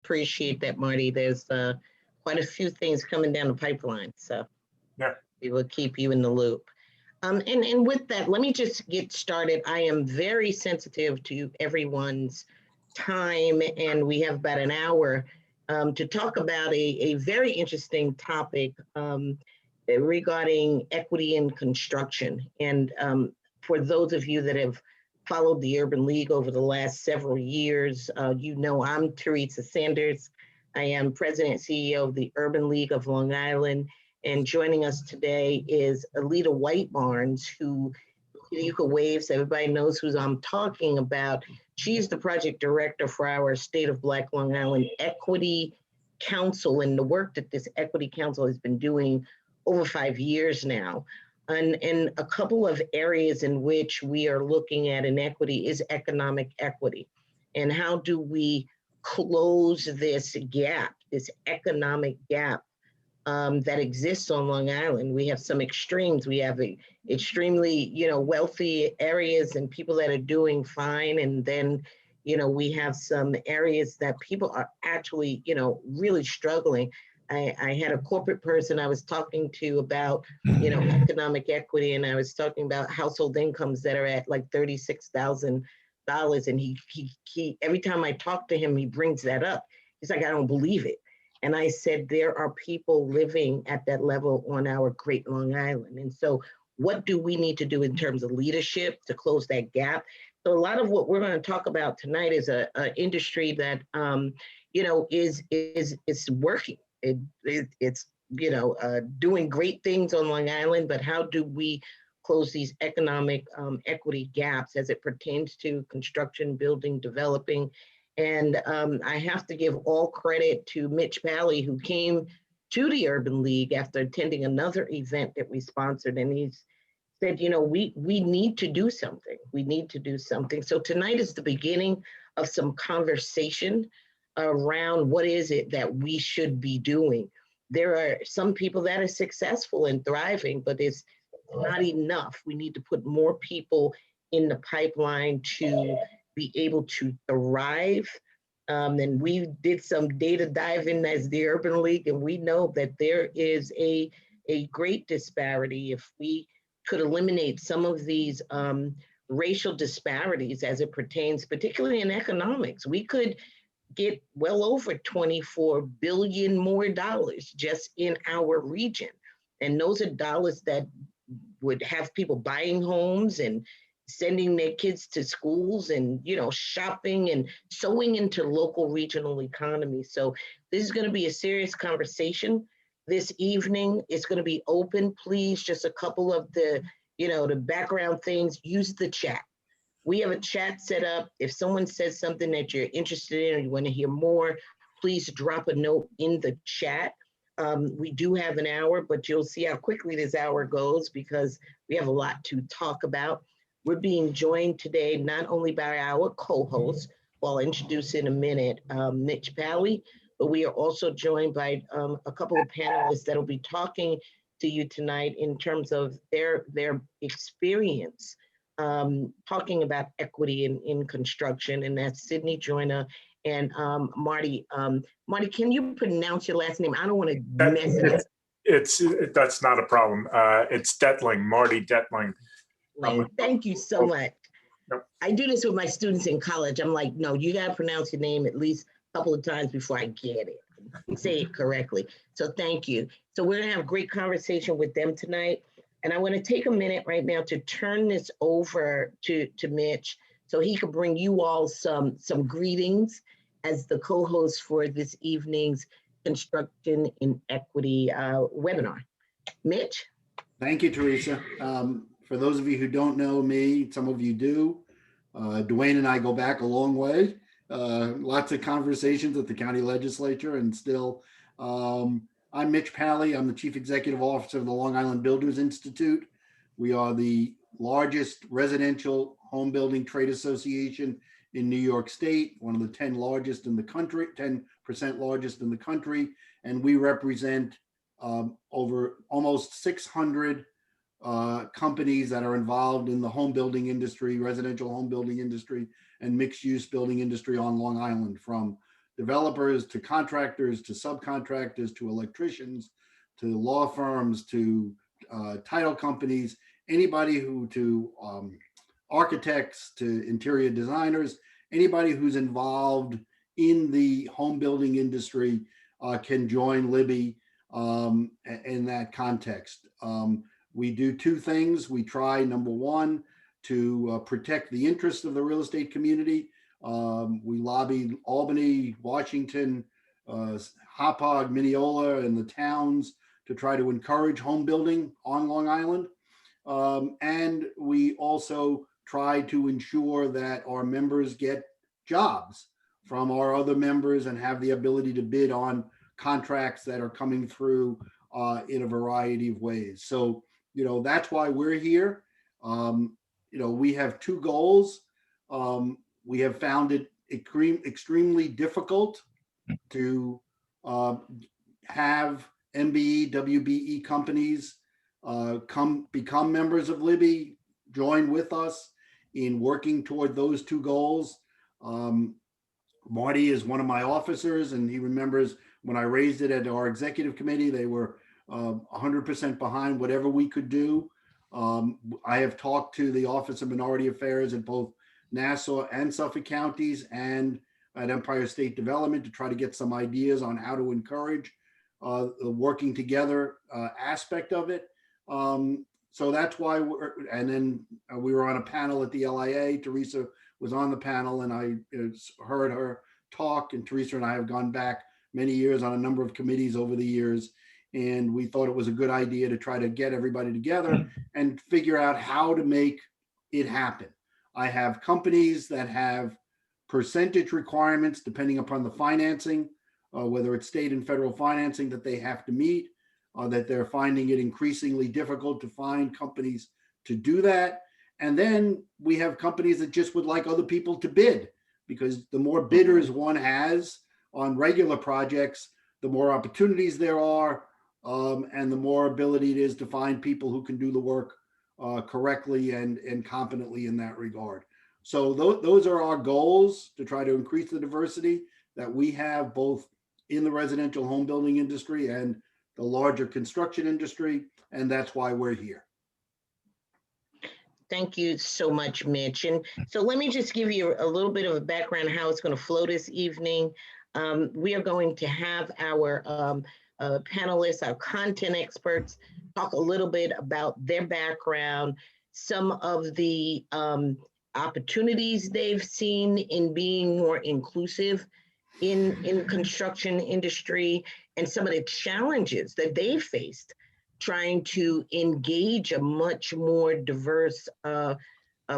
appreciate that, Marty. There's quite a few things coming down the pipeline, so Yeah. we will keep you in the loop. And with that, let me just get started. I am very sensitive to everyone's time, and we have about an hour to talk about a very interesting topic regarding equity in construction. And for those of you that have followed the Urban League over the last several years, you know I'm Teresa Sanders. I am President and CEO of the Urban League of Long Island. And joining us today is Alita White Barnes, who you could wave so everybody knows who I'm talking about. She's the project director for our State of Black Long Island Equity Council, and the work that this Equity Council has been doing over 5 years now. And a couple of areas in which we are looking at inequity is economic equity. And how do we close this gap, this economic gap that exists on Long Island? We have some extremes. We have extremely, wealthy areas and people that are doing fine. And then, we have some areas that people are actually, really struggling. I had a corporate person I was talking to about, economic equity, and I was talking about household incomes that are at like $36,000. And he every time I talk to him, he brings that up. He's like, I don't believe it. And I said, there are people living at that level on our great Long Island. And so what do we need to do in terms of leadership to close that gap? So a lot of what we're going to talk about tonight is a industry that, is working. It's doing great things on Long Island, but how do we close these economic equity gaps as it pertains to construction, building, developing? And I have to give all credit to Mitch Pally, who came to the Urban League after attending another event that we sponsored. And he said, we need to do something. We need to do something. So tonight is the beginning of some conversation around what is it that we should be doing. There are some people that are successful and thriving, but it's not enough. We need to put more people in the pipeline to be able to thrive. And we did some data diving as the Urban League, and we know that there is a great disparity. If we could eliminate some of these racial disparities as it pertains, particularly in economics, we could get well over $24 billion more dollars just in our region. And those are dollars that would have people buying homes and sending their kids to schools and, shopping and sewing into local regional economy. So this is going to be a serious conversation this evening. It's going to be open. Please, just a couple of the background things, use the chat. We have a chat set up. If someone says something that you're interested in or you want to hear more, please drop a note in the chat. We do have an hour, but you'll see how quickly this hour goes because we have a lot to talk about. We're being joined today not only by our co-host, who I'll introduce in a minute, Mitch Pally, but we are also joined by a couple of panelists that will be talking to you tonight in terms of their experience talking about equity in construction, and that's Sydney Joyner and Marty. Marty, can you pronounce your last name? I don't want to mess it up. That's not a problem. It's Detling, Marty Detling. Thank you so much. Yep. I do this with my students in college. I'm like, no, you got to pronounce your name at least a couple of times before I get it and say it correctly. So thank you. So we're going to have a great conversation with them tonight. And I want to take a minute right now to turn this over to Mitch so he can bring you all some greetings as the co-host for this evening's Construction in Equity webinar. Mitch? Thank you, Teresa. For those of you who don't know me, some of you do, Dwayne and I go back a long way. Lots of conversations at the county legislature, and still, I'm Mitch Pally. I'm the Chief Executive Officer of the Long Island Builders Institute. We are the largest residential home building trade association in New York State, one of the 10 largest in the country, 10% largest in the country, and we represent over almost 600 companies that are involved in the home building industry, residential home building industry, and mixed use building industry on Long Island, from developers to contractors to subcontractors to electricians to law firms to title companies, anybody who to architects to interior designers, anybody who's involved in the home building industry can join Libby in that context. We do two things. We try, number one, to protect the interests of the real estate community. We lobby Albany, Washington, Hauppauge, Mineola, and the towns to try to encourage home building on Long Island. And we also try to ensure that our members get jobs from our other members and have the ability to bid on contracts that are coming through in a variety of ways. So, that's why we're here. We have two goals. We have found it extremely difficult to have MBE, WBE companies become members of Libby, join with us in working toward those two goals. Marty is one of my officers, and he remembers when I raised it at our executive committee, they were 100% behind whatever we could do. I have talked to the Office of Minority Affairs at both Nassau and Suffolk counties and at Empire State Development to try to get some ideas on how to encourage the working together aspect of it. So that's why we were on a panel at the LIA. Teresa was on the panel, and I heard her talk, and Teresa and I have gone back many years on a number of committees over the years. And we thought it was a good idea to try to get everybody together and figure out how to make it happen. I have companies that have percentage requirements depending upon the financing, whether it's state and federal financing that they have to meet, that they're finding it increasingly difficult to find companies to do that. And then we have companies that just would like other people to bid, because the more bidders one has on regular projects, the more opportunities there are, and the more ability it is to find people who can do the work correctly and competently in that regard. So those are our goals, to try to increase the diversity that we have both in the residential home building industry and the larger construction industry. And that's why we're here. Thank you so much, Mitch. And so let me just give you a little bit of a background on how it's going to flow this evening. We are going to have our panelists, our content experts, talk a little bit about their background, some of the opportunities they've seen in being more inclusive in construction industry, and some of the challenges that they faced trying to engage a much more diverse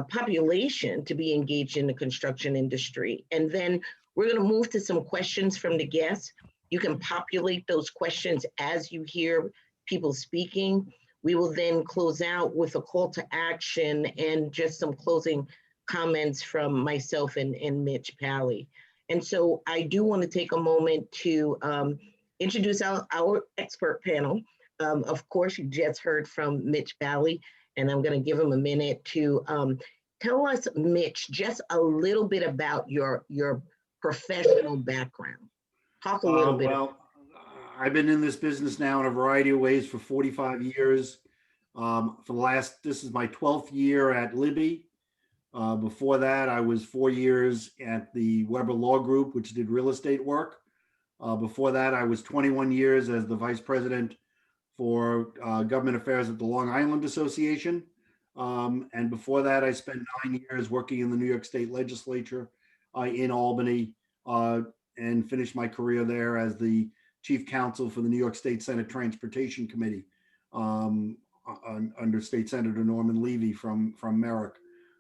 population to be engaged in the construction industry. And then we're going to move to some questions from the guests. You can populate those questions as you hear people speaking. We will then close out with a call to action and just some closing comments from myself and Mitch Pally. And so I do want to take a moment to introduce our expert panel. Of course, you just heard from Mitch Pally, and I'm going to give him a minute to tell us, Mitch, just a little bit about your professional background. Talk a little bit. Well, I've been in this business now in a variety of ways for 45 years. This is my 12th year at Libby. Before that, I was 4 years at the Weber Law Group, which did real estate work. Before that, I was 21 years as the vice president for government affairs at the Long Island Association. And before that, I spent 9 years working in the New York State Legislature in Albany, and finished my career there as the chief counsel for the New York State Senate Transportation Committee under State Senator Norman Levy from Merrick.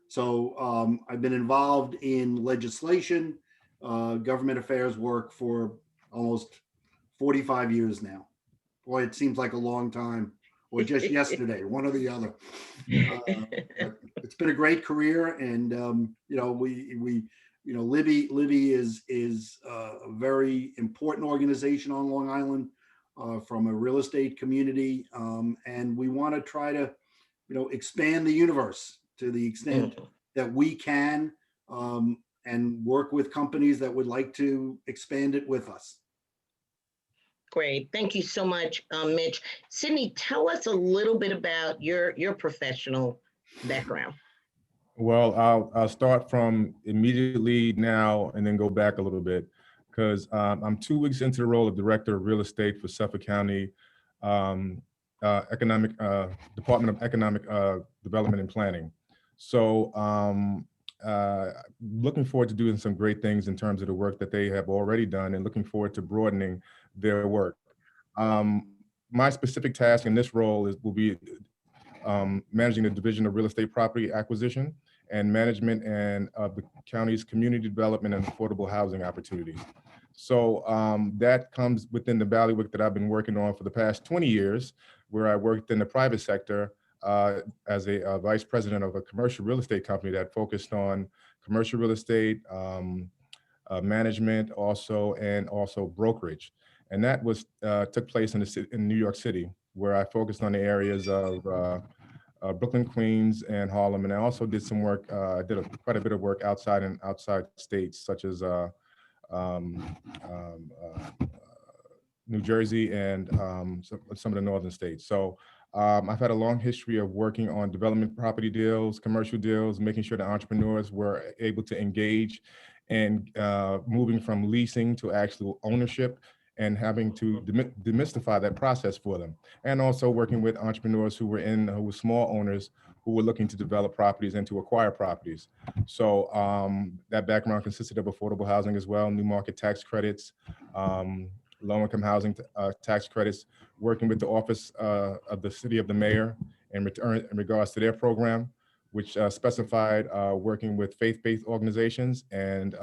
So I've been involved in legislation, government affairs work for almost 45 years now. Boy, it seems like a long time, or just yesterday, one or the other. It's been a great career, and Libby is a very important organization on Long Island from a real estate community, and we want to try to expand the universe to the extent that we can, and work with companies that would like to expand it with us. Great. Thank you so much, Mitch. Sydney, tell us a little bit about your professional background. Well, I'll start from immediately now and then go back a little bit, because I'm 2 weeks into the role of Director of Real Estate for Suffolk County Department of Economic Development and Planning. So looking forward to doing some great things in terms of the work that they have already done, and looking forward to broadening their work. My specific task in this role will be managing the Division of Real Estate Property Acquisition and Management and the county's community development and affordable housing opportunities. So that comes within the bailiwick that I've been working on for the past 20 years, where I worked in the private sector as a vice president of a commercial real estate company that focused on commercial real estate, management, and also brokerage. And that was took place in New York City, where I focused on the areas of Brooklyn, Queens, and Harlem. And I also did some work, I did quite a bit of work outside states, such as New Jersey and some of the northern states. So I've had a long history of working on development property deals, commercial deals, making sure that entrepreneurs were able to engage, and moving from leasing to actual ownership, and having to demystify that process for them. And also working with entrepreneurs who were small owners who were looking to develop properties and to acquire properties. So that background consisted of affordable housing as well, new market tax credits, low-income housing tax credits, working with the Office of the City of the Mayor in regards to their program, which specified working with faith-based organizations and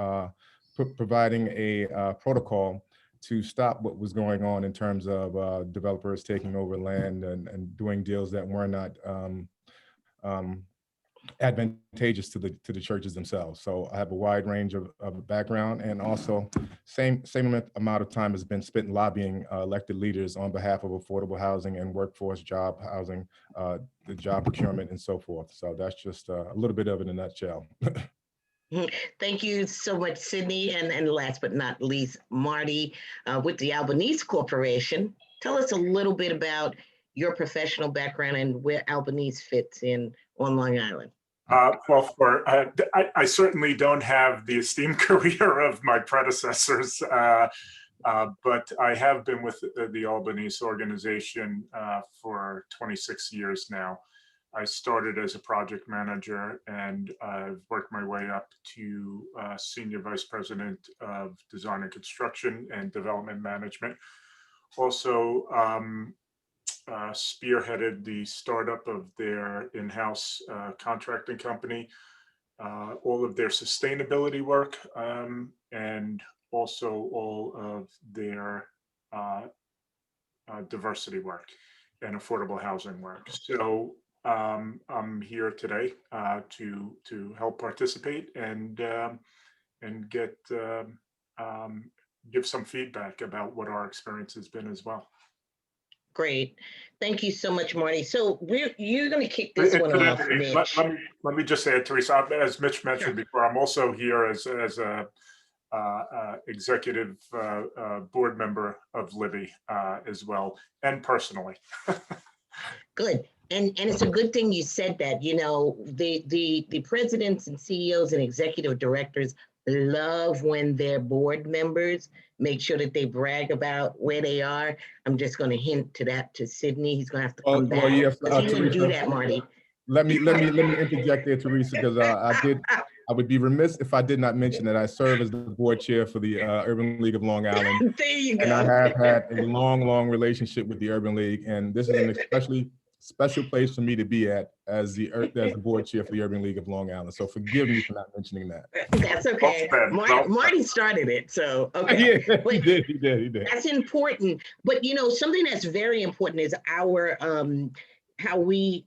providing a protocol to stop what was going on in terms of developers taking over land and doing deals that were not advantageous to the churches themselves. So I have a wide range of background, and also same amount of time has been spent lobbying elected leaders on behalf of affordable housing and workforce job housing, the job procurement, and so forth. So that's just a little bit of it in a nutshell. Thank you so much, Sydney. And last but not least, Marty, with the Albanese Corporation. Tell us a little bit about your professional background and where Albanese fits in on Long Island. Well, I certainly don't have the esteemed career of my predecessors, but I have been with the Albanese organization for 26 years now. I started as a project manager, and I've worked my way up to Senior Vice President of Design and Construction and Development Management. Also spearheaded the startup of their in-house contracting company, all of their sustainability work, and also all of their diversity work and affordable housing work. So I'm here today to help participate and get give some feedback about what our experience has been as well. Great. Thank you so much, Marty. So you're going to kick this one off, Mitch. Let me just say, Teresa, as Mitch mentioned before, I'm also here as a executive board member of Libby as well, and personally. Good. And it's a good thing you said that. You know, the presidents and CEOs and executive directors love when their board members make sure that they brag about where they are. I'm just going to hint to that to Sydney. He's going to have to come back. Yes, He wouldn't do that, Marty. Let me interject there, Teresa, because I would be remiss if I did not mention that I serve as the board chair for the Urban League of Long Island. There you go. And I have had a long relationship with the Urban League, and this is an especially special place for me to be at as the board chair for the Urban League of Long Island. So forgive me for not mentioning that. That's okay. Marty started it, so okay. Yeah, he did. That's important. But you know, something that's very important is our how we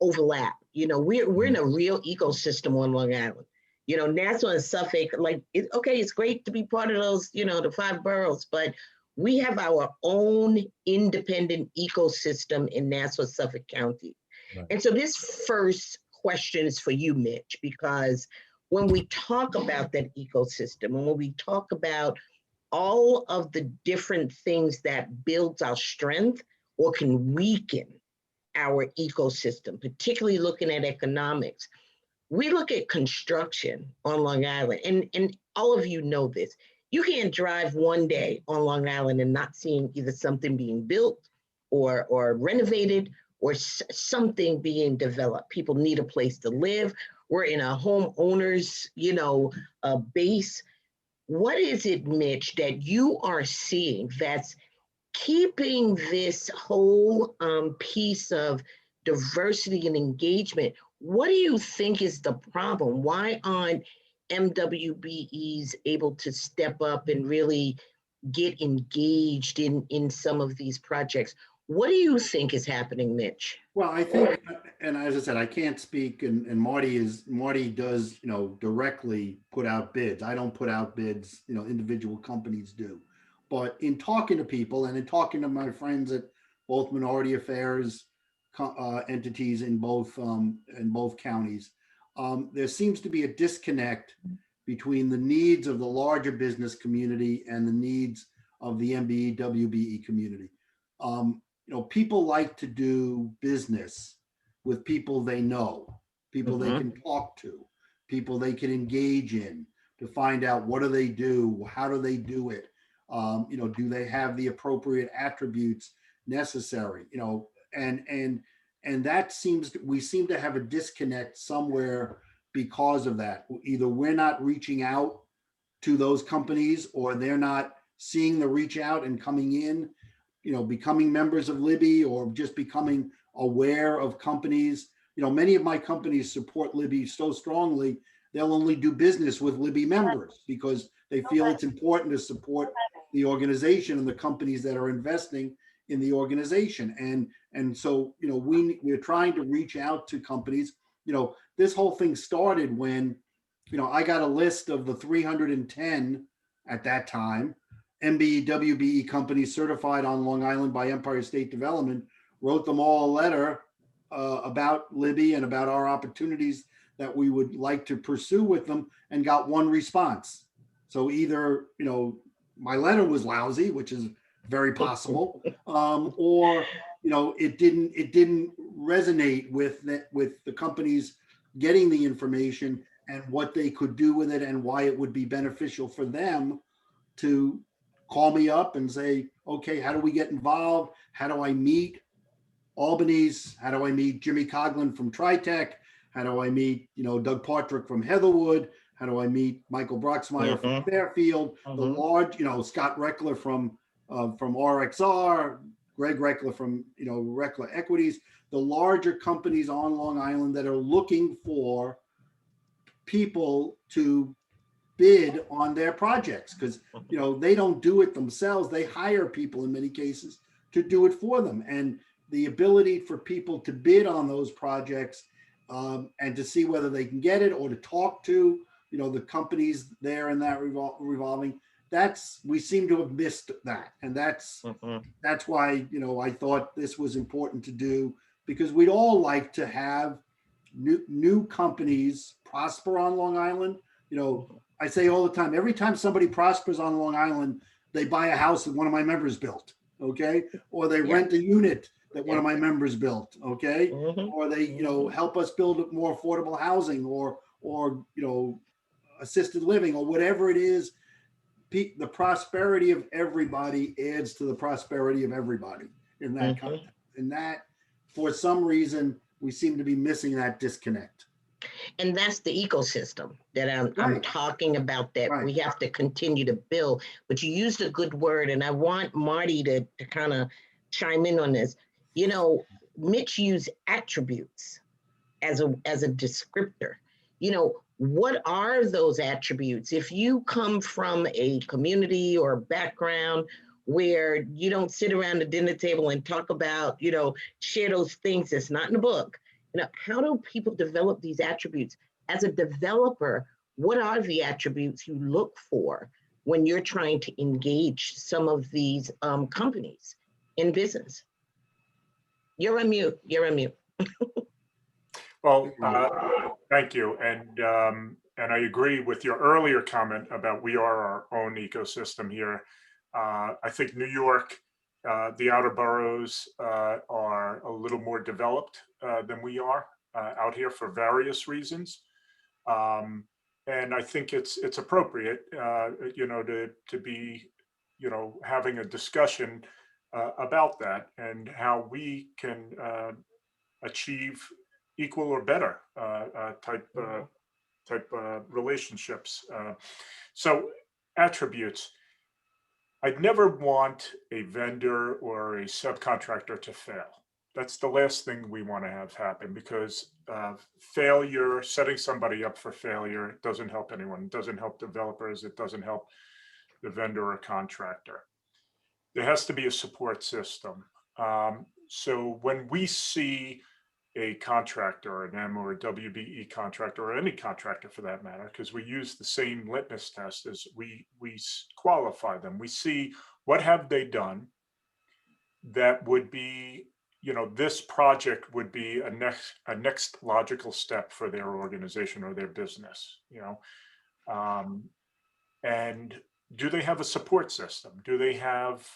overlap. You know, we're in a real ecosystem on Long Island. You know, Nassau and Suffolk, like, it's great to be part of those, you know, the 5 boroughs, but we have our own independent ecosystem in Nassau, Suffolk County. Right. And so this first question is for you, Mitch, because when we talk about that ecosystem, and when we talk about all of the different things that builds our strength or can weaken our ecosystem, particularly looking at economics, we look at construction on Long Island, and all of you know this. You can't drive one day on Long Island and not seeing either something being built or renovated or something being developed. People need a place to live. We're in a homeowners, base. What is it, Mitch, that you are seeing that's keeping this whole piece of diversity and engagement? What do you think is the problem? Why aren't MWBEs able to step up and really get engaged in some of these projects? What do you think is happening, Mitch? Well, I think, and as I said, I can't speak, and Marty does, directly put out bids. I don't put out bids, individual companies do. But in talking to people and in talking to my friends at both minority affairs entities in both counties, there seems to be a disconnect between the needs of the larger business community and the needs of the MBE WBE community. People like to do business with people they know, people they can talk to, people they can engage in to find out what do they do, how do they do it, do they have the appropriate attributes necessary, and that we seem to have a disconnect somewhere because of that. Either we're not reaching out to those companies, or they're not seeing the reach out and coming in, becoming members of Libby, or just becoming aware of companies. Many of my companies support Libby so strongly, they'll only do business with Libby members because they feel it's important to support the organization and the companies that are investing in the organization. And so, we're trying to reach out to companies. This whole thing started when, I got a list of the 310 at that time MBE WBE companies certified on Long Island by Empire State Development, wrote them all a letter about Libby and about our opportunities that we would like to pursue with them, and got one response. So either, my letter was lousy, which is very possible, or, it didn't resonate with the companies getting the information and what they could do with it and why it would be beneficial for them to call me up and say, okay, how do we get involved? How do I meet Albany's? How do I meet Jimmy Coughlin from TriTech? How do I meet, Doug Partridge from Heatherwood? How do I meet Michael Broxmeyer from Fairfield? The large, Scott Reckler from RXR, Greg Reckler from, Reckler Equities, the larger companies on Long Island that are looking for people to bid on their projects, because they don't do it themselves. They hire people in many cases to do it for them. And the ability for people to bid on those projects and to see whether they can get it, or to talk to the companies there in that revolving, we seem to have missed that. And that's why I thought this was important to do, because we'd all like to have new companies prosper on Long Island. I say all the time, every time somebody prospers on Long Island, they buy a house that one of my members built, okay? Or they rent a unit that one of my members built, okay? Or they, help us build more affordable housing, or assisted living, or whatever it is. The prosperity of everybody adds to the prosperity of everybody in that context. And that, for some reason, we seem to be missing that disconnect. And that's the ecosystem that I'm talking about, that we have to continue to build. But you used a good word, and I want Marty to kind of chime in on this. Mitch used attributes as a descriptor. What are those attributes? If you come from a community or background where you don't sit around the dinner table and talk about, share those things that's not in the book, how do people develop these attributes? As a developer, what are the attributes you look for when you're trying to engage some of these companies in business? You're on mute. Well, thank you. And and I agree with your earlier comment about we are our own ecosystem here. I think New York, the outer boroughs are a little more developed than we are out here for various reasons. And I think it's appropriate, to be, having a discussion about that and how we can achieve equal or better type relationships. So attributes. I'd never want a vendor or a subcontractor to fail. That's the last thing we want to have happen, because failure, setting somebody up for failure, doesn't help anyone. It doesn't help developers. It doesn't help the vendor or contractor. There has to be a support system. So when we see a contractor, an M or a WBE contractor, or any contractor for that matter, because we use the same litmus test as we qualify them. We see what have they done that would be, this project would be a next logical step for their organization or their business, and do they have a support system? Do they have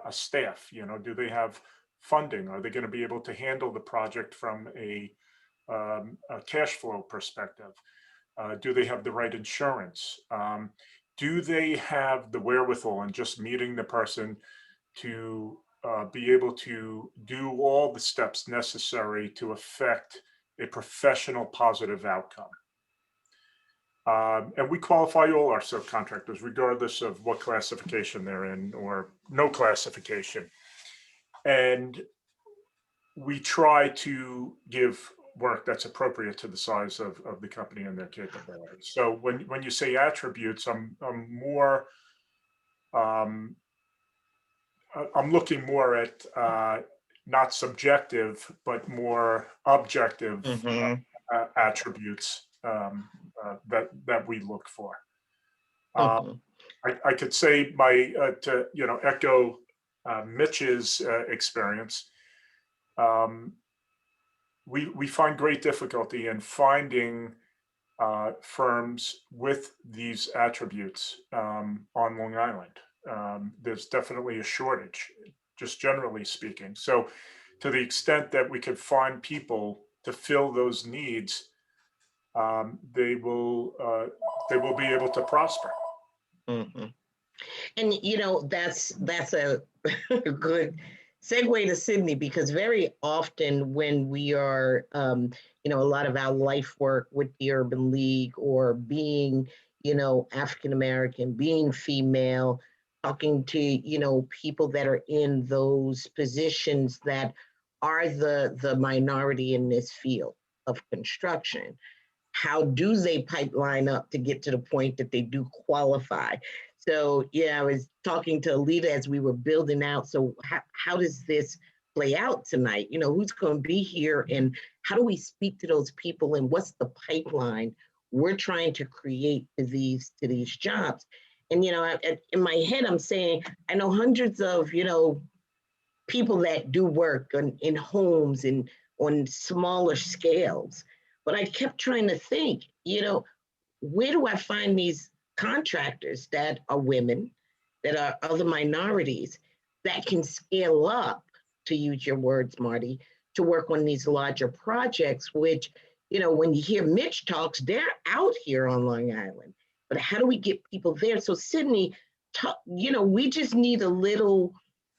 a staff? Do they have funding? Are they going to be able to handle the project from a cash flow perspective? Do they have the right insurance? Do they have the wherewithal and just meeting the person to be able to do all the steps necessary to affect a professional positive outcome? And we qualify all our subcontractors, regardless of what classification they're in or no classification. And we try to give work that's appropriate to the size of the company and their capabilities. So when you say attributes, I'm more, I'm looking more at not subjective, but more objective attributes that we look for. I could say to echo Mitch's experience. We find great difficulty in finding firms with these attributes on Long Island. There's definitely a shortage, just generally speaking. So to the extent that we could find people to fill those needs, they will be able to prosper. And that's a good segue to Sydney, because very often when we are, a lot of our life work with the Urban League, or being, African American, being female, talking to, people that are in those positions that are the minority in this field of construction. How do they pipeline up to get to the point that they do qualify? So, I was talking to Alita as we were building out. So how does this play out tonight? Who's going to be here, and how do we speak to those people, and what's the pipeline we're trying to create to these jobs? And, in my head, I'm saying, I know hundreds of, people that do work in homes and on smaller scales. But I kept trying to think, where do I find these contractors that are women, that are other minorities, that can scale up, to use your words, Marty, to work on these larger projects, which, when you hear Mitch talks, they're out here on Long Island. But how do we get people there? So Sydney, we just need a little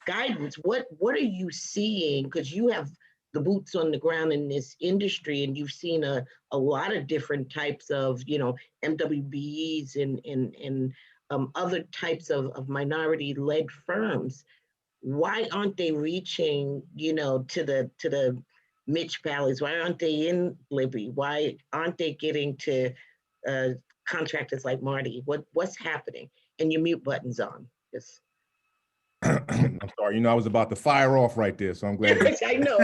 guidance. What are you seeing? Because you have the boots on the ground in this industry, and you've seen a lot of different types of, MWBEs and other types of minority-led firms. Why aren't they reaching, to the Mitch Valleys? Why aren't they in Libby? Why aren't they getting to contractors like Marty? What's happening? And your mute button's on. Just. I'm sorry, I was about to fire off right there, so I'm glad. I know.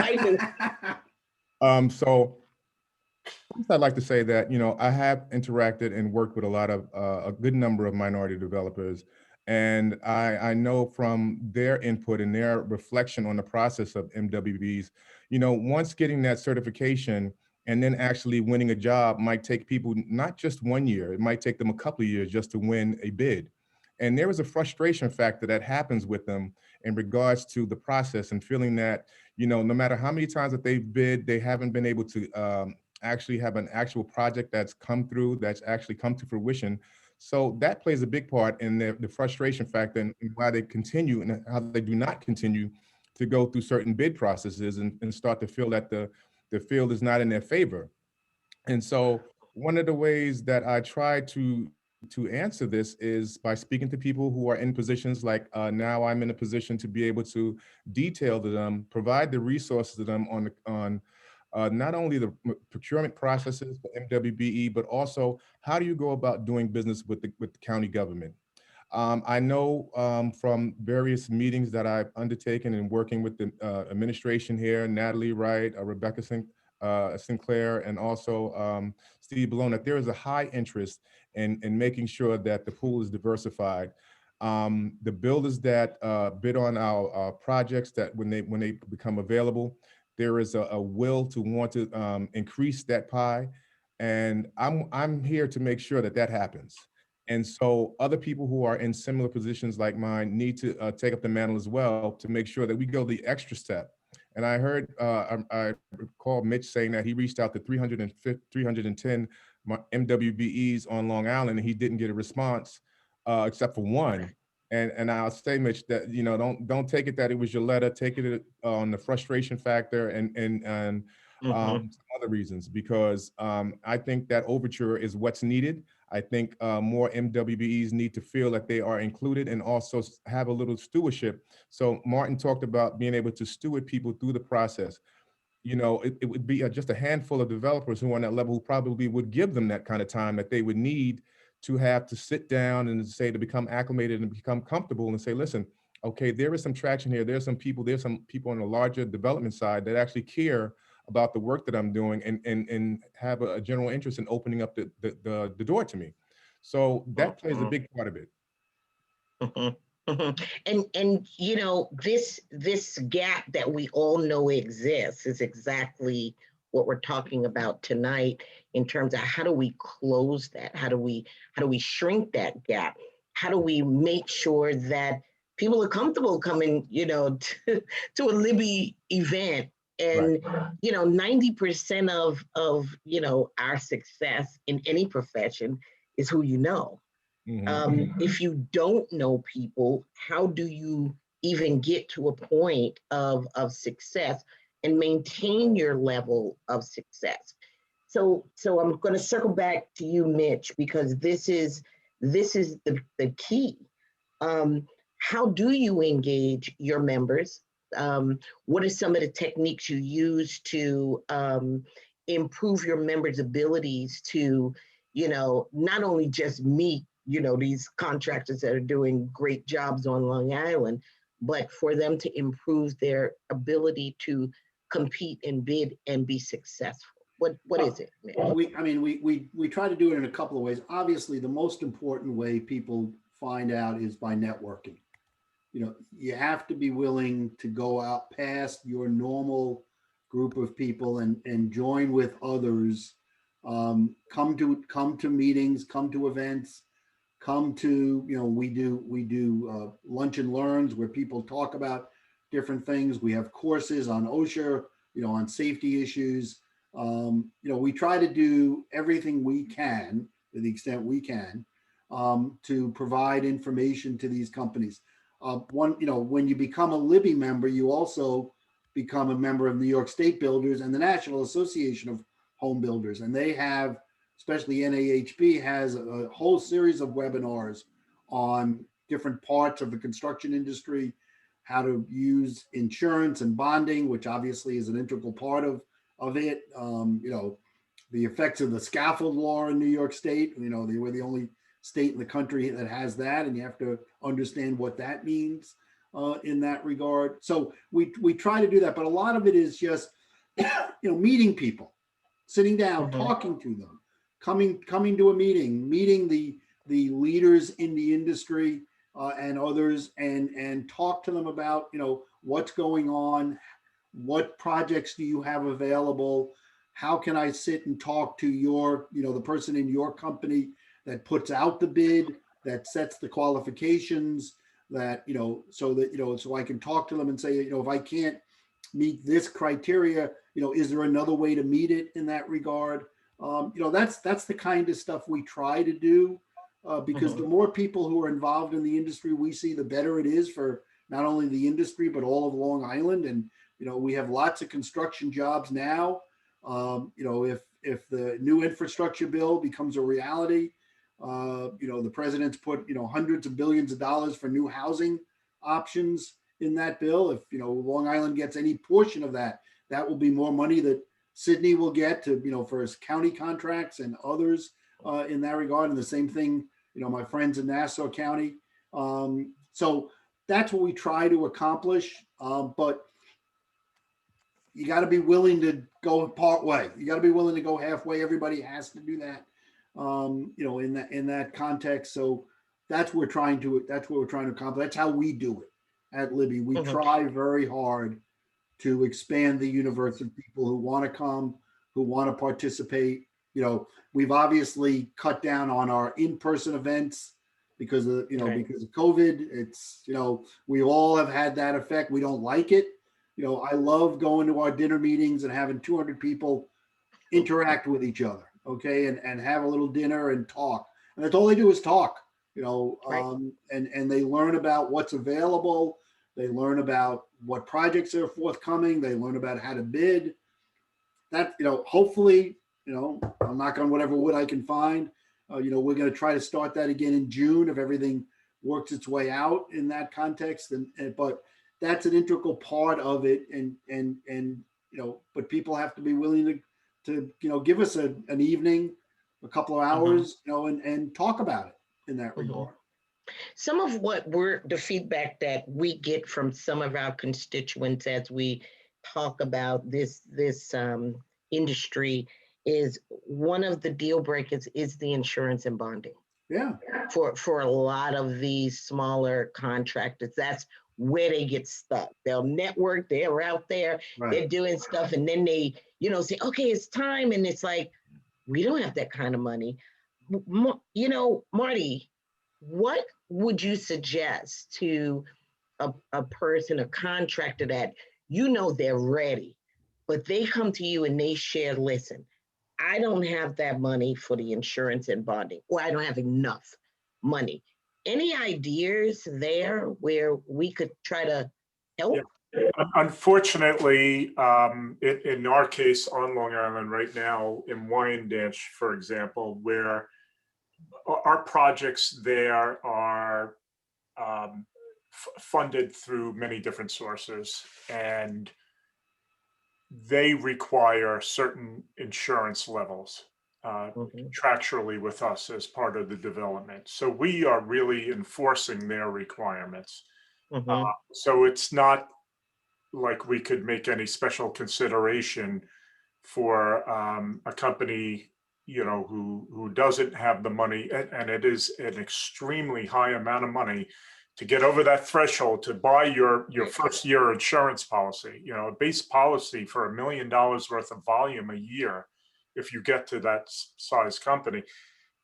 So first I'd like to say that, I have interacted and worked with a good number of minority developers. And I know from their input and their reflection on the process of MWBs, once getting that certification And then actually winning a job might take people not just 1 year, it might take them a couple of years just to win a bid. And there is a frustration factor that happens with them in regards to the process and feeling that, no matter how many times that they've bid, they haven't been able to actually have an actual project that's come through, that's actually come to fruition. So that plays a big part in the frustration factor and why they continue and how they do not continue to go through certain bid processes and start to feel that the field is not in their favor. And so one of the ways that I try to answer this is by speaking to people who are in positions like now I'm in a position to be able to detail to them, provide the resources to them on not only the procurement processes for MWBE, but also how do you go about doing business with the county government. I know from various meetings that I've undertaken and working with the administration here, Natalie Wright, Rebecca Sinclair, and also Steve Ballone, that there is a high interest in making sure that the pool is diversified. The builders that bid on our projects, that when they become available, there is a will to want to increase that pie, and I'm here to make sure that that happens. And so other people who are in similar positions like mine need to take up the mantle as well to make sure that we go the extra step. And I heard, I recall Mitch saying that he reached out to 310 MWBEs on Long Island and he didn't get a response except for one. And I'll say, Mitch, that don't take it that it was your letter. Take it on the frustration factor and some other reasons, because I think that overture is what's needed. I think more MWBEs need to feel that they are included and also have a little stewardship. So Martin talked about being able to steward people through the process. It would be just a handful of developers who are on that level who probably would give them that kind of time that they would need to have to sit down and say, to become acclimated and become comfortable and say, listen, okay, there is some traction here. There's some people on the larger development side that actually care about the work that I'm doing and have a general interest in opening up the door to me. So that plays a big part of it. And this gap that we all know exists is exactly what we're talking about tonight in terms of how do we close that? How do we shrink that gap? How do we make sure that people are comfortable coming, to a Libby event? And Right. 90% of our success in any profession is who you know. If you don't know people, how do you even get to a point of success and maintain your level of success? So I'm going to circle back to you, Mitch, because this is the key. How do you engage your members? What are some of the techniques you use to improve your members' abilities to, not only just meet, these contractors that are doing great jobs on Long Island, but for them to improve their ability to compete and bid and be successful? What is it, Mitch? We try to do it in a couple of ways. Obviously, the most important way people find out is by networking. You have to be willing to go out past your normal group of people and join with others. Come to meetings, come to events, come to, we do lunch and learns where people talk about different things. We have courses on OSHA, on safety issues. We try to do everything we can to the extent we can to provide information to these companies. When you become a Libby member, you also become a member of New York State Builders and the National Association of Home Builders. And they have, especially NAHB, has a whole series of webinars on different parts of the construction industry, how to use insurance and bonding, which obviously is an integral part of it. The effects of the scaffold law in New York State. They were the only state in the country that has that, and you have to understand what that means in that regard. So we try to do that, but a lot of it is just meeting people, sitting down, talking to them, coming to a meeting the leaders in the industry and others, and talk to them about what's going on, what projects do you have available, how can I sit and talk to your, the person in your company that puts out the bid, that sets the qualifications, that, so that, so I can talk to them and say, if I can't meet this criteria, is there another way to meet it in that regard? That's the kind of stuff we try to do, because the more people who are involved in the industry we see, the better it is for not only the industry, but all of Long Island. And, we have lots of construction jobs now. If the new infrastructure bill becomes a reality, the president's put, hundreds of billions of dollars for new housing options in that bill. If, Long Island gets any portion of that, that will be more money that Sydney will get to, for his county contracts and others in that regard. And the same thing, my friends in Nassau County. So that's what we try to accomplish. But you got to be willing to go part way. You got to be willing to go halfway. Everybody has to do that, in that context. So that's what we're trying to accomplish. That's how we do it at Libby. We try very hard to expand the universe of people who want to come, who want to participate. We've obviously cut down on our in-person events because of, because of COVID. It's, we all have had that effect. We don't like it. I love going to our dinner meetings and having 200 people interact with each other, okay, and have a little dinner and talk. And that's all they do is talk, and they learn about what's available. They learn about what projects are forthcoming. They learn about how to bid. That, hopefully, I'll knock on whatever wood I can find. We're going to try to start that again in June if everything works its way out in that context. But that's an integral part of it. And but people have to be willing to give us an evening, a couple of hours, and talk about it in that regard. Some of the feedback that we get from some of our constituents as we talk about this industry is one of the deal breakers is the insurance and bonding. Yeah. For a lot of these smaller contractors, that's where they get stuck. They'll network, they're out there, they're doing stuff, and then they, say, okay, it's time. And it's like, we don't have that kind of money. Marty, what would you suggest to a person, a contractor that they're ready, but they come to you and they share, listen, I don't have that money for the insurance and bonding, or I don't have enough money. Any ideas there where we could try to help? Yeah. Unfortunately, in our case on Long Island right now, in Wyandanch, for example, where our projects there are funded through many different sources, and they require certain insurance levels contractually with us as part of the development. So we are really enforcing their requirements. So it's not like we could make any special consideration for a company, who doesn't have the money, and it is an extremely high amount of money to get over that threshold to buy your first year insurance policy. A base policy for $1 million worth of volume a year, if you get to that size company,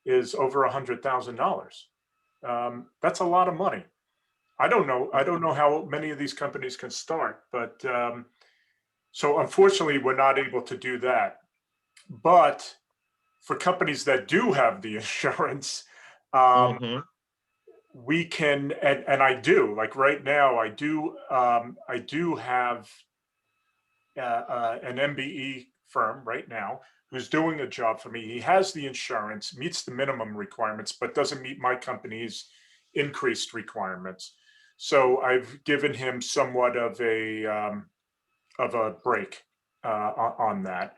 is over $100,000. That's a lot of money. I don't know how many of these companies can start, but so unfortunately we're not able to do that. But for companies that do have the insurance, we can, and I do, like right now, I do have an MBE firm right now who's doing a job for me. He has the insurance, meets the minimum requirements, but doesn't meet my company's increased requirements. So I've given him somewhat of a break on that.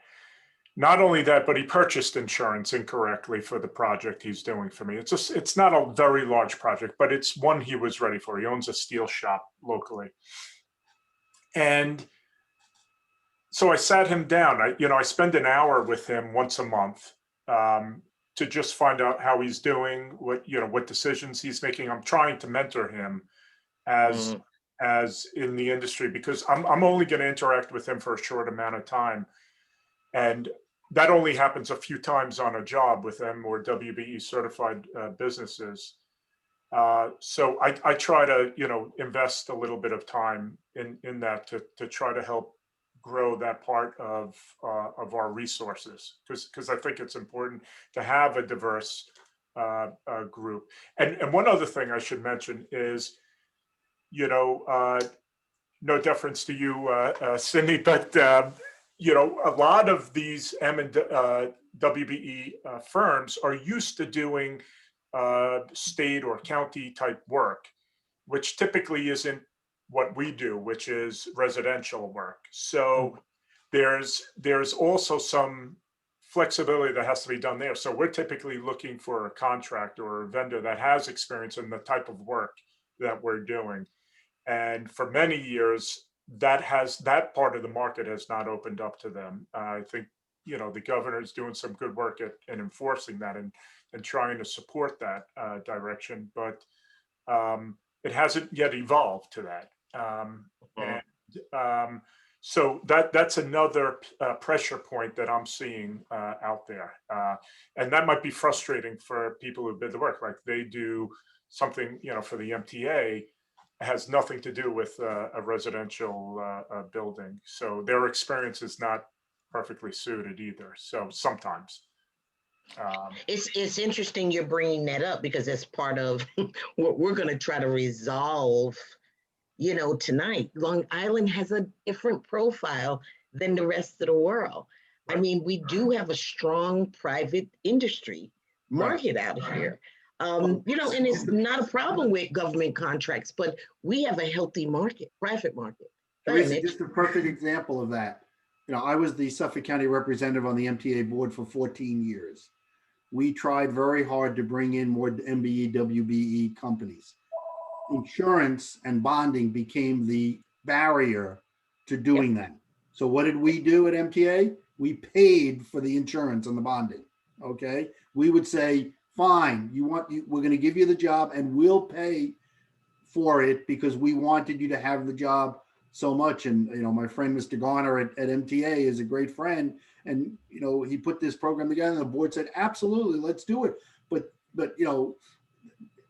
Not only that, but he purchased insurance incorrectly for the project he's doing for me. It's not a very large project, but it's one he was ready for. He owns a steel shop locally. And so I sat him down. I spend an hour with him once a month to just find out how he's doing, what decisions he's making. I'm trying to mentor him as in the industry, because I'm only going to interact with him for a short amount of time. And that only happens a few times on a job with them or WBE certified businesses. So I try to, invest a little bit of time in that to try to help grow that part of our resources, because I think it's important to have a diverse group. And one other thing I should mention is, no deference to you, Cindy, but a lot of these M and WBE firms are used to doing state or county type work, which typically isn't what we do, which is residential work. So there's also some flexibility that has to be done there. So we're typically looking for a contractor or a vendor that has experience in the type of work that we're doing. And for many years, that part of the market has not opened up to them. I think, the governor is doing some good work at enforcing that and trying to support that direction, but it hasn't yet evolved to that. So that's another pressure point that I'm seeing out there. And that might be frustrating for people who bid the work, like they do something, for the MTA, has nothing to do with a residential building. So their experience is not perfectly suited either. So sometimes. It's interesting you're bringing that up, because it's part of what we're going to try to resolve, tonight. Long Island has a different profile than the rest of the world. I mean, we do have a strong private industry market out here. And it's not a problem with government contracts, but we have a healthy market, private market. Teresa, just a perfect example of that. I was the Suffolk County representative on the MTA board for 14 years. We tried very hard to bring in more MBE, WBE companies. Insurance and bonding became the barrier to doing that. So what did we do at MTA? We paid for the insurance and the bonding. Okay. We would say, fine, we're going to give you the job and we'll pay for it because we wanted you to have the job so much. And, my friend, Mr. Garner at MTA is a great friend. And, he put this program together and the board said, absolutely, let's do it. But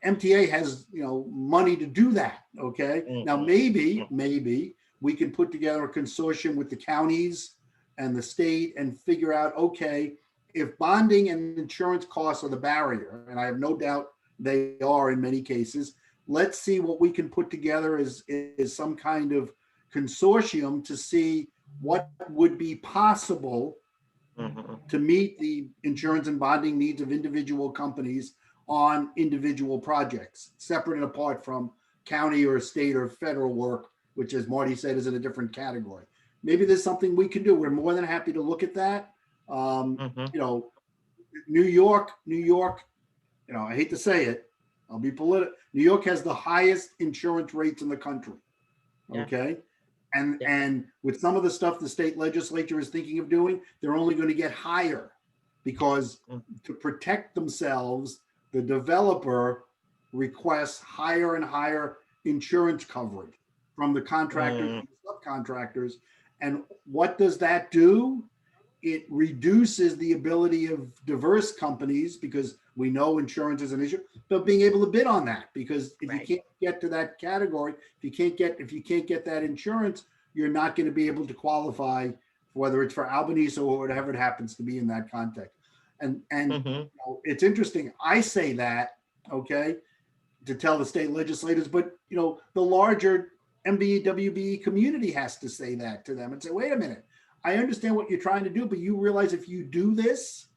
MTA has, money to do that. Okay. Now, maybe we can put together a consortium with the counties and the state and figure out, okay, if bonding and insurance costs are the barrier, and I have no doubt they are in many cases, let's see what we can put together as some kind of consortium to see what would be possible to meet the insurance and bonding needs of individual companies on individual projects, separate and apart from county or state or federal work, which, as Marty said, is in a different category. Maybe there's something we can do. We're more than happy to look at that. New York, I hate to say it, I'll be political. New York has the highest insurance rates in the country. Okay. And with some of the stuff the state legislature is thinking of doing, they're only going to get higher because to protect themselves, the developer requests higher and higher insurance coverage from the contractors and subcontractors. And what does that do? It reduces the ability of diverse companies, because we know insurance is an issue, but being able to bid on that, because if you can't get to that category, if you can't get that insurance, you're not going to be able to qualify, whether it's for Albanese or whatever it happens to be in that context. And it's interesting. I say that, okay, to tell the state legislators, but the larger MBE, WBE community has to say that to them and say, wait a minute, I understand what you're trying to do, but you realize if you do this,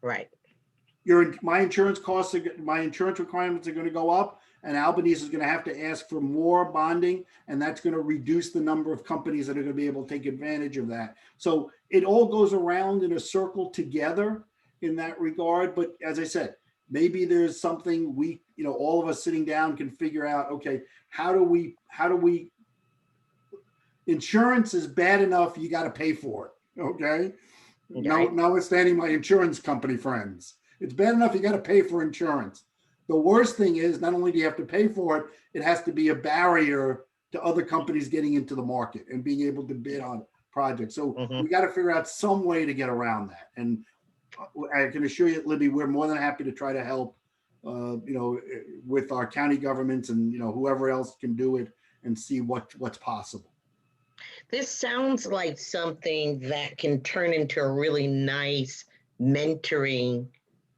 my insurance requirements are going to go up, and Albanese is going to have to ask for more bonding, and that's going to reduce the number of companies that are going to be able to take advantage of that. So it all goes around in a circle together in that regard. But as I said, maybe there's something we, all of us sitting down can figure out, okay, how do we insurance is bad enough, you got to pay for it. Okay. Notwithstanding my insurance company friends, it's bad enough you got to pay for insurance. The worst thing is, not only do you have to pay for it, it has to be a barrier to other companies getting into the market and being able to bid project. So Mhm. we got to figure out some way to get around that. And I can assure you, Libby, we're more than happy to try to help, with our county governments and, whoever else can do it and see what's possible. This sounds like something that can turn into a really nice mentoring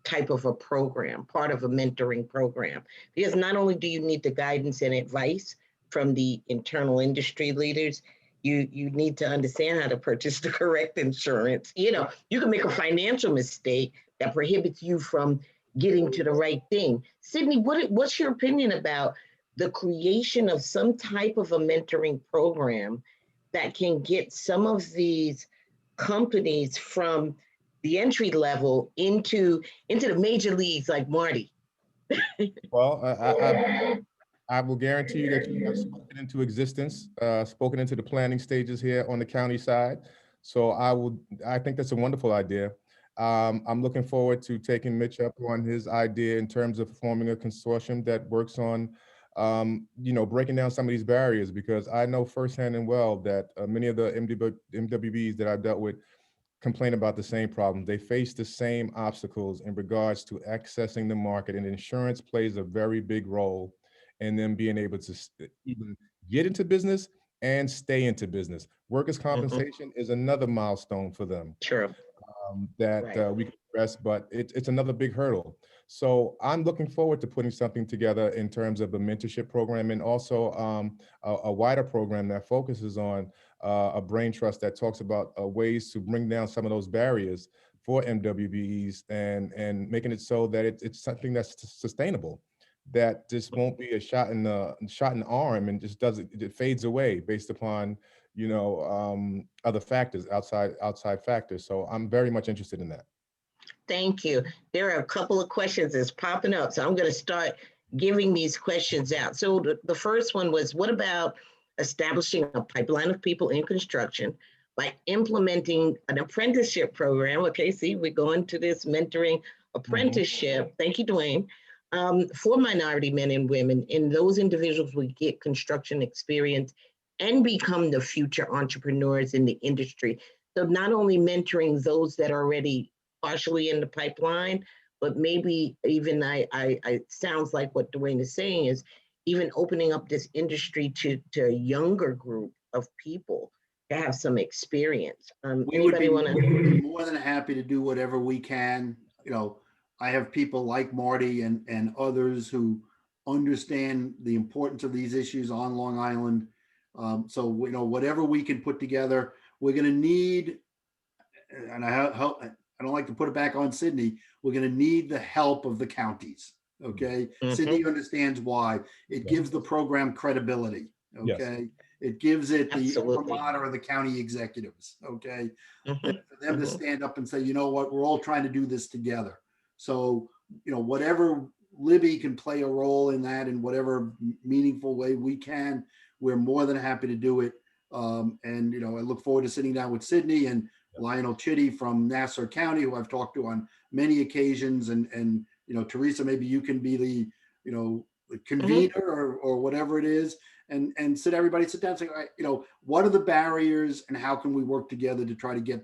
type of a program, part of a mentoring program. Because not only do you need the guidance and advice from the internal industry leaders, you need to understand how to purchase the correct insurance. You can make a financial mistake that prohibits you from getting to the right thing. Sydney, what's your opinion about the creation of some type of a mentoring program that can get some of these companies from the entry level into the major leagues like Marty? Well, I will guarantee you that you have spoken into existence, spoken into the planning stages here on the county side. So I think that's a wonderful idea. I'm looking forward to taking Mitch up on his idea in terms of forming a consortium that works on, breaking down some of these barriers, because I know firsthand and well that many of the MWBs that I've dealt with complain about the same problem. They face the same obstacles in regards to accessing the market, and insurance plays a very big role in them being able to even get into business and stay into business. Workers' compensation is another milestone for them True. that Right. we can address, but it's another big hurdle. So I'm looking forward to putting something together in terms of a mentorship program, and also a wider program that focuses on a brain trust that talks about ways to bring down some of those barriers for MWBEs, and making it so that it's something that's sustainable, that just won't be a shot in the arm and just it fades away based upon other factors, outside factors. So I'm very much interested in that. Thank you. There are a couple of questions that's popping up, so I'm going to start giving these questions out. So the first one was, what about establishing a pipeline of people in construction by implementing an apprenticeship program? Okay, see, we're going to this mentoring apprenticeship. Thank you, Dwayne. For minority men and women, and those individuals will get construction experience and become the future entrepreneurs in the industry. So not only mentoring those that are already partially in the pipeline, but maybe even I sounds like what Dwayne is saying is even opening up this industry to a younger group of people to have some experience. We would Anybody want to? be more than happy to do whatever we can. I have people like Marty and others who understand the importance of these issues on Long Island. So whatever we can put together, we're going to need, and I don't like to put it back on Sydney, we're going to need the help of the counties. Okay. Sydney understands why. It gives the program credibility. Okay. Yes. It gives it the imprimatur of the county executives. Okay. For them to stand up and say, you know what, we're all trying to do this together. So, whatever Libby can play a role in that in whatever meaningful way we can, we're more than happy to do it. And I look forward to sitting down with Sydney and Lionel Chitty from Nassau County, who I've talked to on many occasions. And Teresa, maybe you can be the convener or whatever it is, and everybody sit down and say, all right, what are the barriers and how can we work together to try to get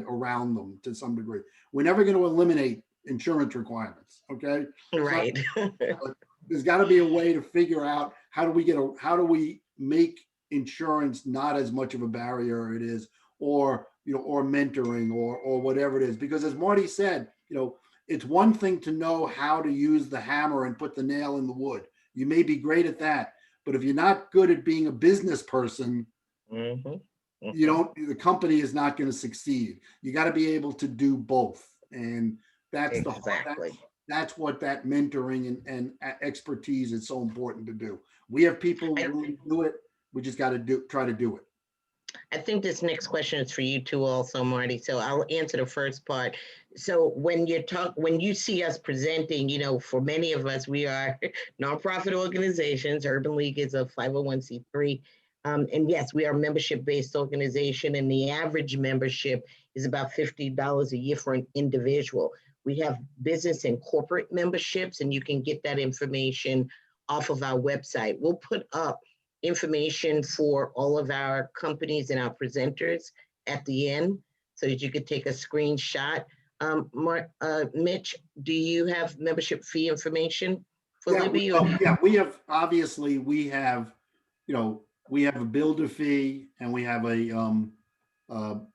around them to some degree? We're never going to eliminate insurance requirements. Okay. Right. There's got to be a way to figure out how do we make insurance not as much of a barrier it is, or mentoring or whatever it is. Because as Marty said, it's one thing to know how to use the hammer and put the nail in the wood. You may be great at that, but if you're not good at being a business person, the company is not going to succeed. You got to be able to do both. And that's that's what that mentoring and expertise is so important to do. We have people who do it. We just got to try to do it. I think this next question is for you too also, Marty. So I'll answer the first part. So when you see us presenting, for many of us, we are nonprofit organizations. Urban League is a 501c3. And yes, we are a membership-based organization, and the average membership is about $50 a year for an individual. We have business and corporate memberships, and you can get that information off of our website. We'll put up information for all of our companies and our presenters at the end so that you could take a screenshot. Mitch, do you have membership fee information for Yeah, Libby? we have, obviously, we have, we have a builder fee and we have a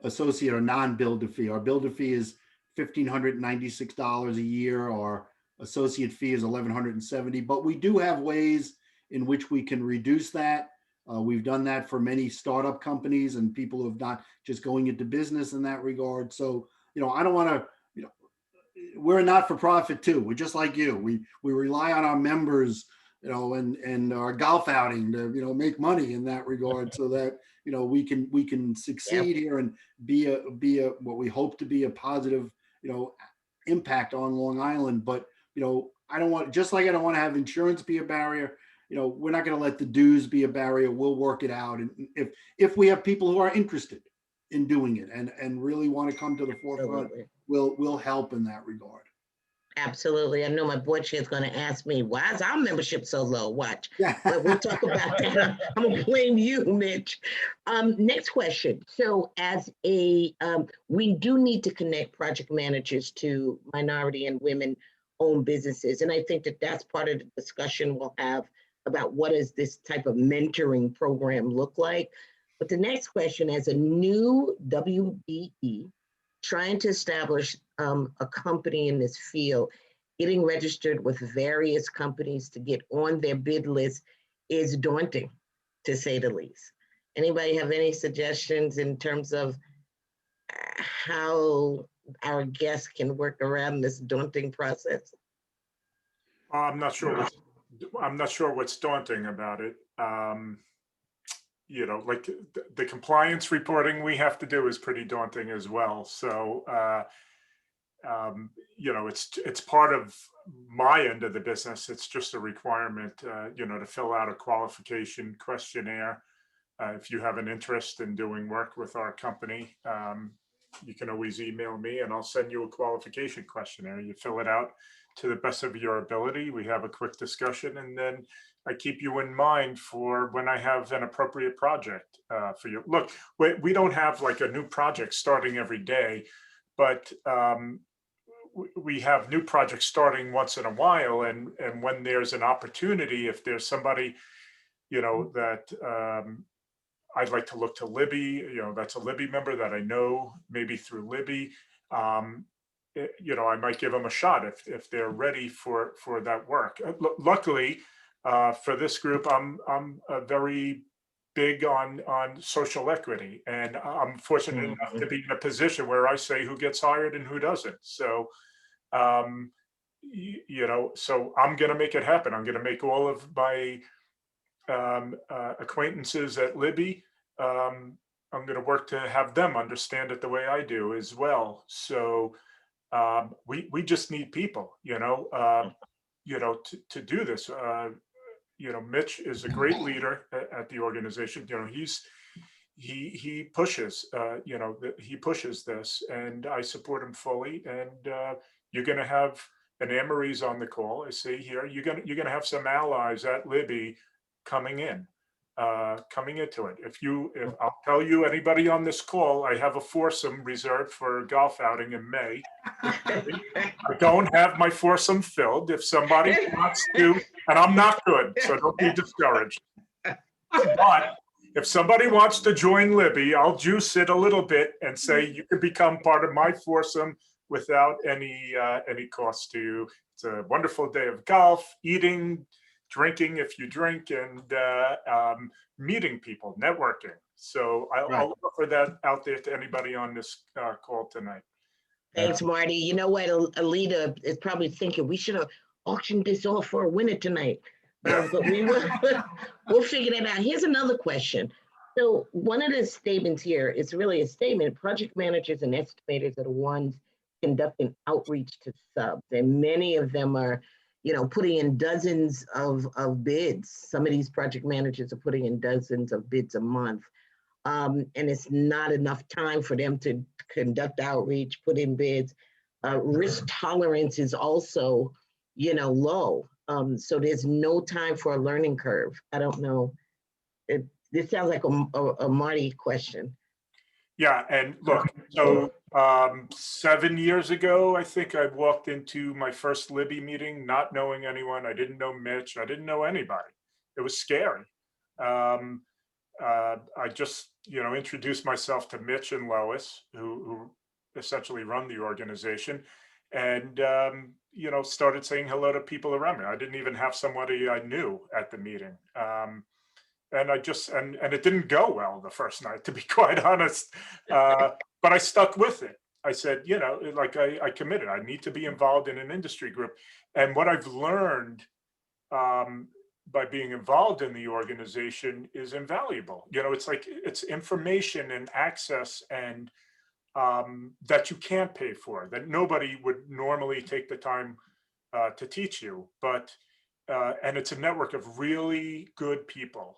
associate or non-builder fee. Our builder fee is $1,596 a year. Our associate fee is $1,170, but we do have ways in which we can reduce that. We've done that for many startup companies and people who have not just going into business in that regard. So, I don't want to, we're a not-for-profit too. We're just like you. We rely on our members, and our golf outing to, make money in that regard, so that, we can succeed here and be a what we hope to be a positive, impact on Long Island. But, I don't want, just like I don't want to have insurance be a barrier, we're not going to let the dues be a barrier. We'll work it out. And if we have people who are interested in doing it and really want to come to the forefront, we'll help in that regard. Absolutely. I know my board chair is going to ask me, why is our membership so low? Watch. But we'll talk about that. I'm going to blame you, Mitch. Next question. So as we do need to connect project managers to minority and women-owned businesses. And I think that that's part of the discussion we'll have about what does this type of mentoring program look like. But the next question, as a new WBE, trying to establish a company in this field, getting registered with various companies to get on their bid list is daunting, to say the least. Anybody have any suggestions in terms of how our guests can work around this daunting process? I'm not sure what's daunting about it. Like the compliance reporting we have to do is pretty daunting as well. So, it's part of my end of the business. It's just a requirement, to fill out a qualification questionnaire. If you have an interest in doing work with our company, you can always email me and I'll send you a qualification questionnaire. You fill it out to the best of your ability. We have a quick discussion, and then I keep you in mind for when I have an appropriate project for you. Look, we don't have like a new project starting every day, but we have new projects starting once in a while. And when there's an opportunity, if there's somebody, that I'd like to look to Libby, that's a Libby member that I know maybe through Libby, I might give them a shot if they're ready for that work. Luckily, for this group, I'm very big on social equity, and I'm fortunate enough to be in a position where I say who gets hired and who doesn't. So, so I'm going to make it happen. I'm going to make all of my acquaintances at Libby. I'm going to work to have them understand it the way I do as well. So we just need people, to do this. Mitch is a great leader at the organization. He pushes, he pushes this, and I support him fully. And you're going to have an Anne-Marie's on the call. I see here, you're going to have some allies at Libby coming into it. If I'll tell you, anybody on this call, I have a foursome reserved for a golf outing in May. I don't have my foursome filled. If somebody wants to, and I'm not good, so don't be discouraged. But if somebody wants to join Libby, I'll juice it a little bit and say you can become part of my foursome without any cost to you. It's a wonderful day of golf, eating, drinking if you drink, and meeting people, networking. So I'll offer that out there to anybody on this call tonight. Thanks, Marty. You know what? Alita is probably thinking we should have auctioned this off for a winner tonight. But we'll figure that out. Here's another question. So one of the statements here is really a statement. Project managers and estimators are the ones conducting outreach to subs, and many of them are, putting in dozens of bids. Some of these project managers are putting in dozens of bids a month. And it's not enough time for them to conduct outreach, put in bids. Risk tolerance is also, low. So there's no time for a learning curve. I don't know this sounds like a Marty question. Yeah, and look, so 7 years ago, I think I walked into my first Libby meeting, not knowing anyone. I didn't know Mitch. I didn't know anybody. It was scary. I just, introduced myself to Mitch and Lois, who essentially run the organization, and started saying hello to people around me. I didn't even have somebody I knew at the meeting. And I just, and it didn't go well the first night, to be quite honest. But I stuck with it. I said, like I committed, I need to be involved in an industry group. And what I've learned by being involved in the organization is invaluable. It's information and access and that you can't pay for, that nobody would normally take the time to teach you. But, and it's a network of really good people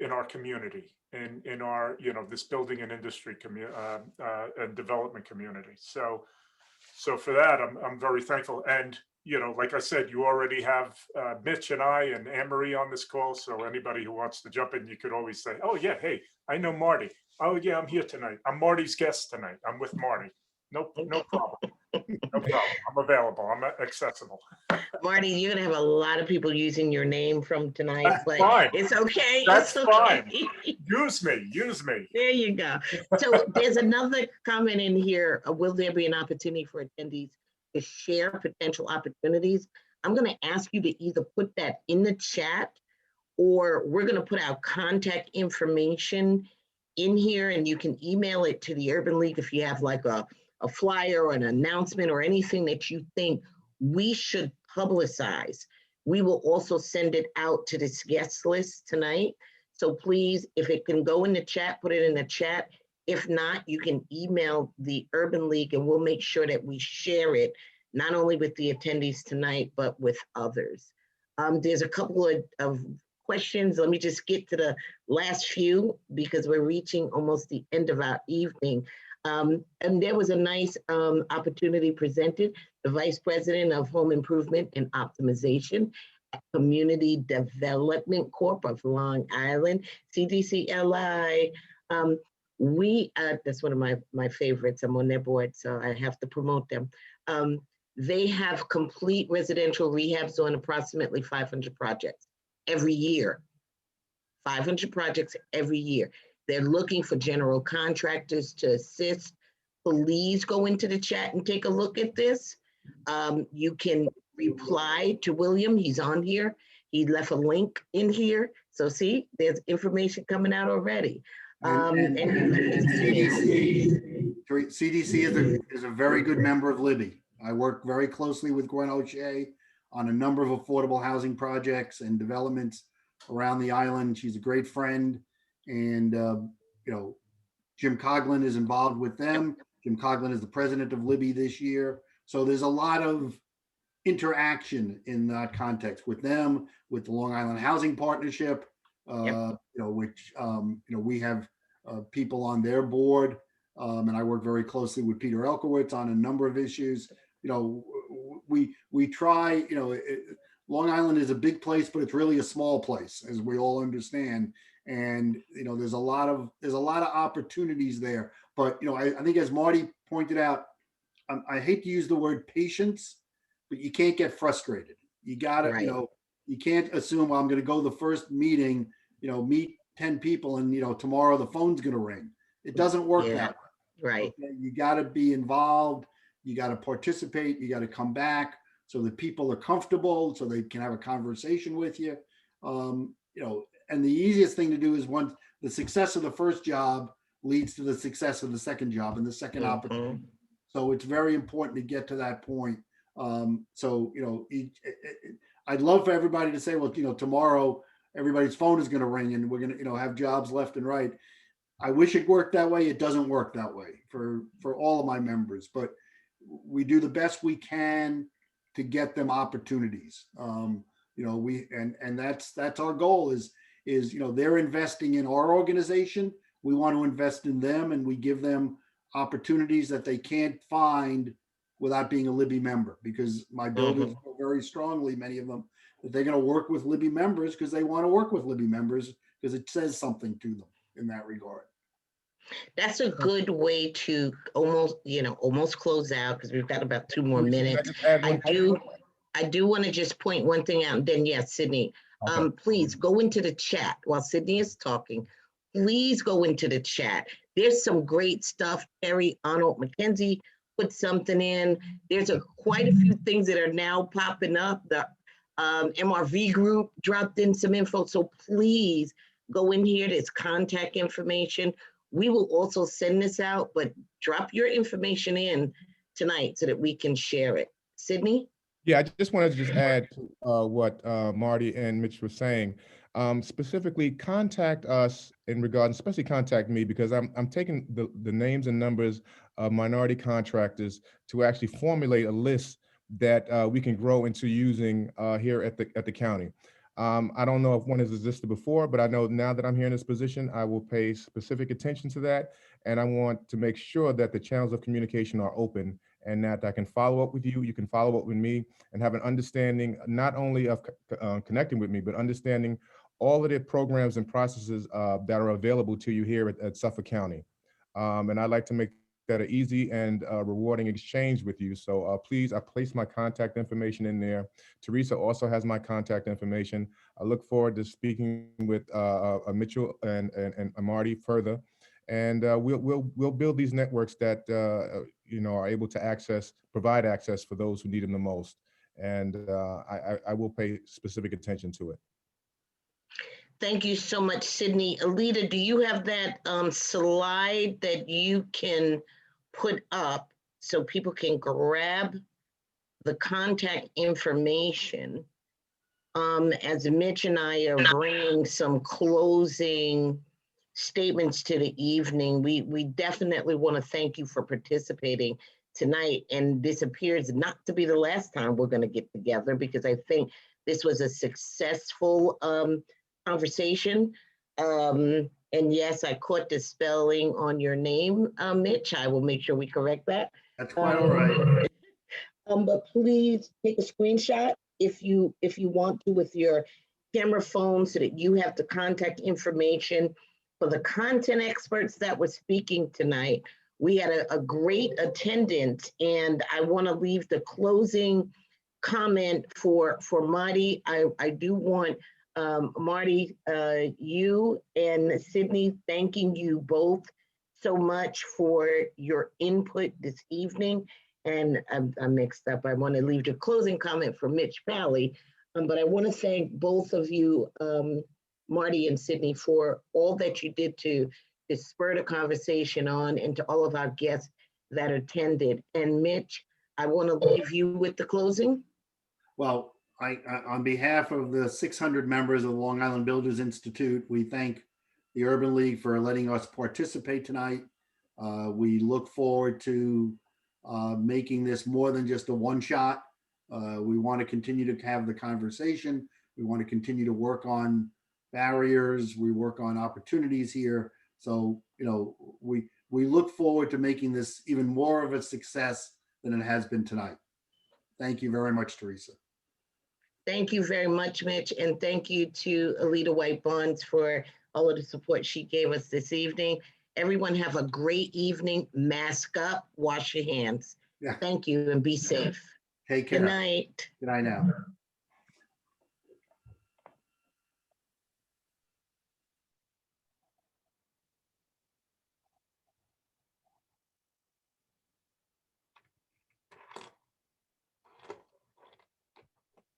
in our community, in our, this building and industry and development community. So for that, I'm very thankful. And, like I said, you already have Mitch and I and Anne-Marie on this call. So anybody who wants to jump in, you could always say, oh yeah, hey, I know Marty. Oh yeah, I'm here tonight. I'm Marty's guest tonight. I'm with Marty. No problem. No problem. I'm available. I'm accessible. Marty, you're gonna have a lot of people using your name from tonight, That's but fine. it's okay. That's it's fine. okay. Use me. There you go. So there's another comment in here. Will there be an opportunity for attendees to share potential opportunities? I'm going to ask you to either put that in the chat, or we're going to put our contact information in here, and you can email it to the Urban League if you have like a flyer or an announcement or anything that you think we should publicize. We will also send it out to this guest list tonight. So please, if it can go in the chat, put it in the chat. If not, you can email the Urban League and we'll make sure that we share it, not only with the attendees tonight, but with others. There's a couple of questions. Let me just get to the last few because we're reaching almost the end of our evening. And there was a nice opportunity presented. The Vice President of Home Improvement and Optimization at Community Development Corp of Long Island, CDCLI. That's one of my favorites. I'm on their board, so I have to promote them. They have complete residential rehabs on approximately 500 projects every year. 500 projects every year. They're looking for general contractors to assist. Please go into the chat and take a look at this. You can reply to William. He's on here. He left a link in here. So see, there's information coming out already. CDC is a very good member of Libby. I work very closely with Gwen O'Shea on a number of affordable housing projects and developments around the island. She's a great friend. And, Jim Coughlin is involved with them. Jim Coughlin is the president of Libby this year. So there's a lot of interaction in that context with them, with the Long Island Housing Partnership, which, we have people on their board. And I work very closely with Peter Elkowitz on a number of issues. We try, Long Island is a big place, but it's really a small place, as we all understand. And, there's a lot of opportunities there. But, I think as Marty pointed out, I hate to use the word patience, but you can't get frustrated. You gotta, Right. You can't assume, well, I'm going to go the first meeting, meet 10 people and, tomorrow the phone's going to ring. It doesn't work that way. Right. Okay? You got to be involved. You got to participate. You got to come back so that people are comfortable, so they can have a conversation with you. And the easiest thing to do is once the success of the first job leads to the success of the second job and the second opportunity. So it's very important to get to that point. I'd love for everybody to say, well, tomorrow everybody's phone is going to ring and we're going to, have jobs left and right. I wish it worked that way. It doesn't work that way for all of my members, but we do the best we can to get them opportunities. That's our goal is they're investing in our organization. We want to invest in them, and we give them opportunities that they can't find without being a Libby member, because my builders feel very strongly, many of them, that they're going to work with Libby members because they want to work with Libby members because it says something to them in that regard. That's a good way to almost close out because we've got about 2 more Can I minutes. just add I one do, thing? I do want to just point one thing out, and then yes, Sydney, Okay. please go into the chat while Sydney is talking. Please go into the chat. There's some great stuff. Terry Arnold McKenzie put something in. There's quite a few things that are now popping up. The MRV group dropped in some info, so please go in here. There's contact information. We will also send this out, but drop your information in tonight so that we can share it. Sydney? Yeah, I just wanted to just add to what Marty and Mitch were saying. Specifically, contact us in regards, especially contact me, because I'm taking the names and numbers of minority contractors to actually formulate a list that we can grow into using here at the county. I don't know if one has existed before, but I know now that I'm here in this position, I will pay specific attention to that. And I want to make sure that the channels of communication are open and that I can follow up with you, you can follow up with me, and have an understanding not only of connecting with me, but understanding all of the programs and processes that are available to you here at Suffolk County. And I'd like to make that an easy and rewarding exchange with you. So please, I placed my contact information in there. Teresa also has my contact information. I look forward to speaking with Mitchell and Marty further. And we'll build these networks that are able to provide access for those who need them the most. And I will pay specific attention to it. Thank you so much, Sydney. Alita, do you have that slide that you can put up so people can grab the contact information? As Mitch and I are bringing some closing statements to the evening, we definitely want to thank you for participating tonight. And this appears not to be the last time we're going to get together, because I think this was a successful conversation. And yes, I caught the spelling on your name, Mitch. I will make sure we correct that. That's quite all right. But please take a screenshot if you want to with your camera phone so that you have the contact information for the content experts that were speaking tonight. We had a great attendance, and I want to leave the closing comment for Marty. I do want Marty, you and Sydney, thanking you both so much for your input this evening. And I'm mixed up. I want to leave the closing comment for Mitch Pally, but I want to thank both of you, Marty and Sydney, for all that you did to spur the conversation on, and to all of our guests that attended. And Mitch, I want to leave you with the closing. Well, I on behalf of the 600 members of the Long Island Builders Institute, we thank the Urban League for letting us participate tonight. We look forward to making this more than just a one shot. We want to continue to have the conversation. We want to continue to work on barriers. We work on opportunities here. So, we look forward to making this even more of a success than it has been tonight. Thank you very much, Teresa. Thank you very much, Mitch. And thank you to Alita White Barnes for all of the support she gave us this evening. Everyone have a great evening. Mask up, wash your hands. Yeah. Thank you, and be safe. Take care. Good night. Good night now.